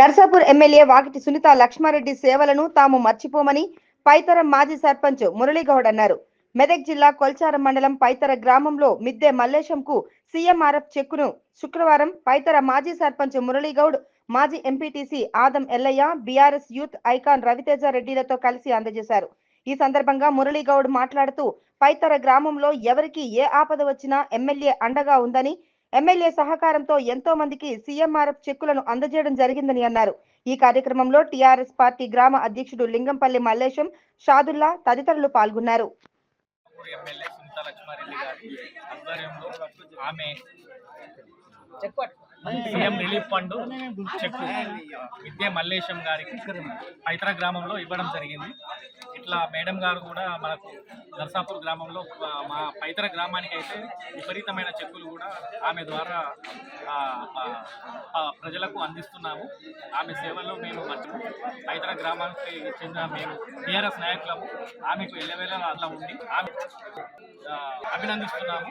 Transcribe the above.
Narsapur MLA Vakiti Sunitha Lakshma Reddy సేవలను తాము మర్చిపోమని పైతరం మాజీ సర్పంచ్ మురళీగౌడ్ అన్నారు. మెదక్ జిల్లా కొల్చారం మండలం పైతర గ్రామంలో మిద్దె మల్లేశంకు సీఎంఆర్ఎఫ్ చెక్కును శుక్రవారం పైతర మాజీ సర్పంచ్ మురళీగౌడ్, మాజీ MPTC Adam Ellaiah, BRS youth icon Raviteja రెడ్డిలతో కలిసి అందజేశారు. ఈ సందర్భంగా మురళీగౌడ్ మాట్లాడుతూ పైతర గ్రామంలో ఎవరికి ఏ ఆపద వచ్చినా ఎమ్మెల్యే అండగా ఉందని, ఎమ్మెల్యే సహకారంతో ఎంతో మందికి సీఎంఆర్ఎఫ్ చెక్కులను అందజేయడం జరిగిందని అన్నారు. ఈ కార్యక్రమంలో టీఆర్ఎస్ పార్టీ గ్రామ అధ్యక్షుడు లింగంపల్లి మల్లేశం, షాదుల్లా తదితరులు పాల్గొన్నారు. ఎమ్మెల్యే సునీత లక్ష్మారెడ్డి గారి ఆధ్వర్యంలో ఆమె సీఎం రిలీఫ్ ఫండ్ చెక్కు విద్య మల్లేశం గారికి పైతర గ్రామంలో ఇవ్వడం జరిగింది. ఇట్లా మేడం గారు కూడా మనకు నర్సాపూర్ గ్రామంలో మా పైతర గ్రామానికి అయితే విపరీతమైన చెక్కులు కూడా ఆమె ద్వారా ప్రజలకు అందిస్తున్నాము. ఆమె సేవలో మేము పైతర గ్రామానికి చెందిన మేము టీఆర్ఎస్ నాయకులము. ఆమెకు ఎల్లవేళ అట్లా ఉండి ఆమె అభినందిస్తున్నాము.